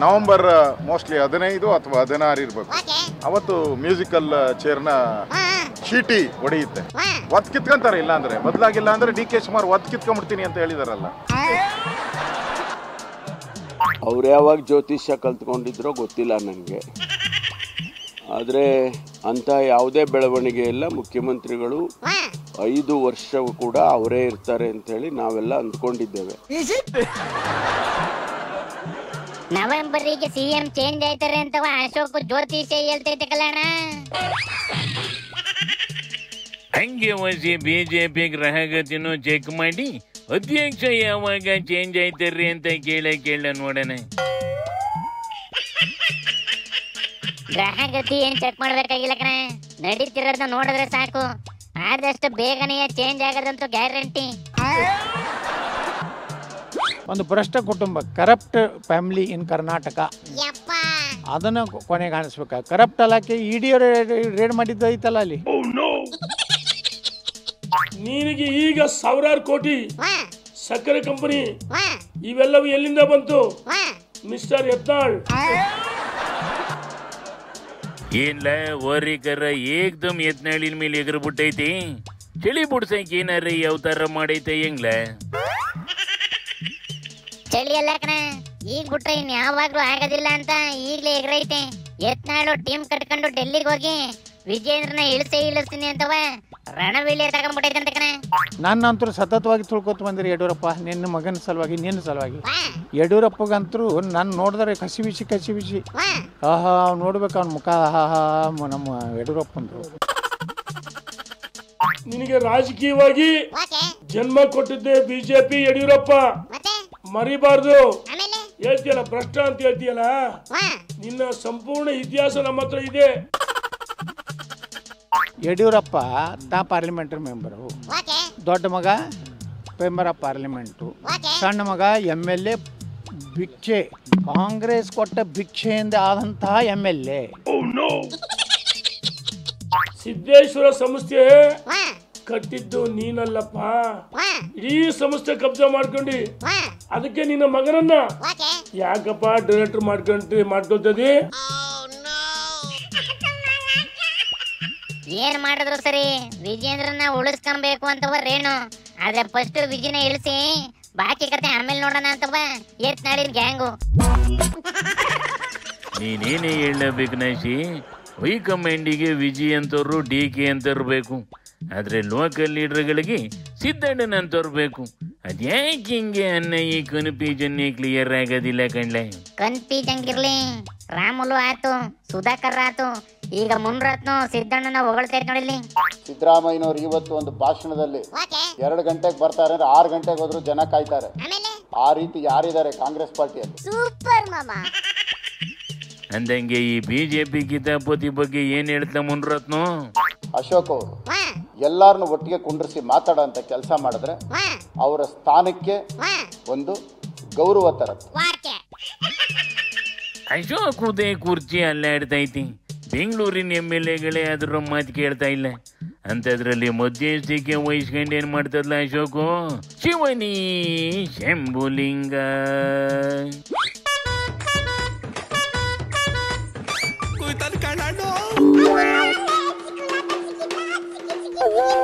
November mostly 15 ಅಥವಾ 16 ಇರ್ಬೇಕು. ಅವತ್ತು ಮ್ಯೂಸಿಕಲ್ ಚೇರ್ನ ಚೀಟಿ ಹೊಡೆಯುತ್ತೆ. ಒತ್ ಕಿತ್ಕೊಂತಾರೆ, ಇಲ್ಲ ಅಂದ್ರೆ ಬದಲಾಗಿಲ್ಲ ಅಂದ್ರೆ ಡಿ ಕೆ ಶಿವಕುಮಾರ್ ಒತ್ ಕಿತ್ಕೊಂಡ್ಬಿಡ್ತೀನಿ ಅಂತ ಹೇಳಿದಾರಲ್ಲ. ಅವ್ರು ಯಾವಾಗ ಜ್ಯೋತಿಷ್ಯ ಕಲ್ತ್ಕೊಂಡಿದ್ರೋ ಗೊತ್ತಿಲ್ಲ ನನಗೆ. ಆದರೆ ಅಂಥ ಯಾವುದೇ ಬೆಳವಣಿಗೆ ಇಲ್ಲ. ಮುಖ್ಯಮಂತ್ರಿಗಳು 5 ವರ್ಷವೂ ಕೂಡ ಅವರೇ ಇರ್ತಾರೆ ಅಂತೇಳಿ ನಾವೆಲ್ಲ ಅಂದ್ಕೊಂಡಿದ್ದೇವೆ. ನವೆಂಬರಿಗೆ ಸಿಎಂ ಚೇಂಜ್ ಆಯ್ತಾರೆ ಅಂತವ ಅಶೋಕ್ ಜ್ಯೋತಿಷ್ಯ ಹೇಳ್ತೈತೆ ಕಲ್ಯಾಣ. ಹಂಗೆ ಹೊಸಿ ಬಿಜೆಪಿ ಗ್ರಹಗತಿನೂ ಚೆಕ್ ಮಾಡಿ ಅಧ್ಯಕ್ಷ ಯಾವಾಗ ಚೇಂಜ್ ಆಯ್ತಾರ್ರಿ ಅಂತ ಕೇಳ ನೋಡೋಣ. ಗ್ರಹಗತಿ ಏನ್ ಚೆಕ್ ಮಾಡ್ಬೇಕಾಗಿಲ್ಲ ಕಣ, ನಡೀತಿರೋದನ್ನ ನೋಡಿದ್ರೆ ಸಾಕು. ಆದಷ್ಟು ಬೇಗನೆ ಚೇಂಜ್ ಆಗೋದಂತೂ ಗ್ಯಾರಂಟಿ. ಒಂದು ಭ್ರಷ್ಟ ಕುಟುಂಬ, ಕರಪ್ಟ್ ಫ್ಯಾಮಿಲಿ ಇನ್ ಕರ್ನಾಟಕ, ಅದನ್ನ ಕೊನೆಗೆ ಕಾಣಿಸ್ಬೇಕ. ಕರಪ್ಟ್ ಅಲ್ಲಕ್ಕೆ ಇಡಿ ರೇಡ್ ಮಾಡಿದ್ದು ಐತಲ್ಲ ಅಲ್ಲಿ. ನಿನಗೆ ಈಗ ಸಾವಿರಾರು ಕೋಟಿ ಸಕ್ಕರೆ ಕಂಪನಿ ಇವೆಲ್ಲವೂ ಎಲ್ಲಿಂದ ಬಂತು ಮಿಸ್ಟರ್ ಯತ್ನಾಳ್? ಏನ್ಲ ಓರಿಕರ ಏಕ್ದಮ್ ಯತ್ನಾಳಿನ ಮೇಲೆ ಎಗರು ಬಿಟ್ಟೈತಿ. ಚಳಿ ಬಿಡ್ಸಕ್ ಏನಾರ ಅವತಾರ ಮಾಡೈತೆ ಹೆಂಗ್ಲ? ಚಳಿ ಅಲ್ಲ ಕಣ, ಈಗ ಬಿಟ್ರೆ ಇನ್ ಯಾವಾಗ್ಲೂ ಆಗೋದಿಲ್ಲ ಅಂತ ಈಗ್ಲೇ ಎಗರೈತೆ. ಯತ್ನಾಳು ಟೀಮ್ ಕಟ್ಕೊಂಡು ಡೆಲ್ಲಿಗೆ ಹೋಗಿ ವಿಜೇಂದ್ರನ ಇಳಿಸ್ತೀನಿ ಅಂತವ ರಣವೀಳ್ಯ ತಗೊಂಡ್ಬಿಟ್ಟೈತಂತೆ ಕಣ. ನನ್ನಂತರೂ ಸತತವಾಗಿ ತಿಳ್ಕೊತ ಬಂದಿರಿ ಯಡಿಯೂರಪ್ಪ, ನಿನ್ನ ಮಗನ ಸಲುವಾಗಿ, ನಿನ್ನ ಸಲುವಾಗಿ. ಯಡಿಯೂರಪ್ಪಗಂತರೂ ನಾನು ನೋಡಿದ್ರೆ ಕಸಿ ಬಿಸಿ ಆಹಾ ನೋಡ್ಬೇಕು ಅವ್ನ ಮುಖ. ನಮ್ಮ ಯಡಿಯೂರಪ್ಪಂದ್ರು ನಿನಗೆ ರಾಜಕೀಯವಾಗಿ ಜನ್ಮ ಕೊಟ್ಟಿದ್ದೆ ಬಿಜೆಪಿ ಯಡಿಯೂರಪ್ಪ, ಮರಿಬಾರ್ದು. ಹೇಳ್ತೀಯಲ್ಲ ಭ್ರಷ್ಟ ಅಂತ ಹೇಳ್ತೀಯಲ್ಲ, ನಿನ್ನ ಸಂಪೂರ್ಣ ಇತಿಹಾಸ ನಮ್ಮ ಹತ್ರ ಇದೆ. ಯಡಿಯೂರಪ್ಪ ಪಾರ್ಲಿಮೆಂಟರಿ ಮೆಂಬರು, ದೊಡ್ಡ ಮಗ ಮೆಂಬರ್ ಆಫ್ ಪಾರ್ಲಿಮೆಂಟು, ಸಣ್ಣ ಮಗ MLA ಭಿಕ್ಷೆ, ಕಾಂಗ್ರೆಸ್ ಕೊಟ್ಟ ಭಿಕ್ಷೆಯಿಂದ ಆದಂತಹ MLA. ಸಿದ್ದೇಶ್ವರ ಸಂಸ್ಥೆ ಕಟ್ಟಿದ್ದು ನೀನಲ್ಲಪ್ಪ, ಇಡೀ ಸಂಸ್ಥೆ ಕಬ್ಜಾ ಮಾಡ್ಕೊಂಡಿ. ಅದಕ್ಕೆ ನಿನ್ನ ಮಗನನ್ನ ಯಾಕಪ್ಪ ಡೈರೆಕ್ಟರ್ ಮಾಡ್ಕೊಳ್ತದಿ? ಏನ್ ಮಾಡಿದ್ರು ಸರಿ, ವಿಜೇಂದ್ರನ ಉಳಿಸ್ಕೊಬೇಕು ಅಂತವ ರೇಣು. ಆದ್ರೆ ಫಸ್ಟ್ ವಿಜಯನ ಇಳಿಸಿ ಬಾಕಿ ಕತೆ ಆಮೇಲೆ ನೋಡೋಣ ಅಂತವ ಯತ್ನಾಳಿನ ಗ್ಯಾಂಗು. ನೀನೇನೇ ಹೇಳಬೇಕು ನಾಶಿ, ಹೈಕಮಾಂಡಿಗೆ ವಿಜಯ್ ಅಂತವ್ರು DK ಅಂತರ್ಬೇಕು, ಆದ್ರೆ ಲೋಕಲ್ ಲೀಡರ್ಗಳಿಗೆ ಸಿದ್ದಣ್ಣನ ಅಂತರ್ಬೇಕು. ಅದ್ಯಾಕೆ ಹಿಂಗೆ ಅನ್ನ ಈ ಕನ್ಫ್ಯೂಷನ್ ಕ್ಲಿಯರ್ ಆಗೋದಿಲ್ಲ ಕಣ್ಲೆ? ಕನ್ಫ್ಯೂಷನ್ ಇರ್ಲಿ, ರಾಮುಲು ಆತು, ಸುಧಾಕರ್ ಆತು, ಈಗ ಮುನ್ರತ್ನ ಸಿದ್ದಣ್ಣನ ಹೊಗಳ್ತೈತೆ ನೋಡಿಲ್ಲಿ. ಸಿದ್ದರಾಮಯ್ಯನವ್ರು ಇವತ್ತು ಒಂದು ಭಾಷಣದಲ್ಲಿ 2 ಗಂಟೆಗೆ ಬರ್ತಾರೆ ಅಂದ್ರೆ 6 ಗಂಟೆಗೆ ಹೋದ್ರು ಜನ ಕಾಯ್ತಾರೆ. ಆ ರೀತಿ ಯಾರಿದ್ದಾರೆ ಕಾಂಗ್ರೆಸ್ ಪಾರ್ಟಿಯಲ್ಲಿ? ಸೂಪರ್ ಮಾಮ. ಅಂದಂಗೆ ಈ ಬಿಜೆಪಿ ಕಿತಾಪತಿ ಬಗ್ಗೆ ಏನ್ ಹೇಳ್ತಾ ಮುನ್ರತ್ನ? ಅಶೋಕ್ ಅವರು ಎಲ್ಲಾರನ್ನು ಒಟ್ಟಿಗೆ ಕುಂಡ್ರಿಸಿ ಮಾತಾಡೋಂತ ಕೆಲಸ ಮಾಡಿದ್ರೆ ಅವರ ಸ್ಥಾನಕ್ಕೆ ಒಂದು ಗೌರವ ತರುತ್ತೆ. ಅಶೋಕ್ ಉದಯ ಕುರ್ಚಿ ಅಲ್ಲಾಡ್ತೈತಿ, ಬೆಂಗಳೂರಿನ MLAಗಳೇ ಅದ್ರ ಮಾತು ಕೇಳ್ತಾ ಇಲ್ಲ. ಅಂತದ್ರಲ್ಲಿ ಮಧ್ಯಸ್ಥಿಕೆ ವಹಿಸ್ಕೊಂಡು ಏನ್ ಮಾಡ್ತದಲ್ಲ ಅಶೋಕು? ಶಿವನಿ ಶಂಭುಲಿಂಗ. Oh,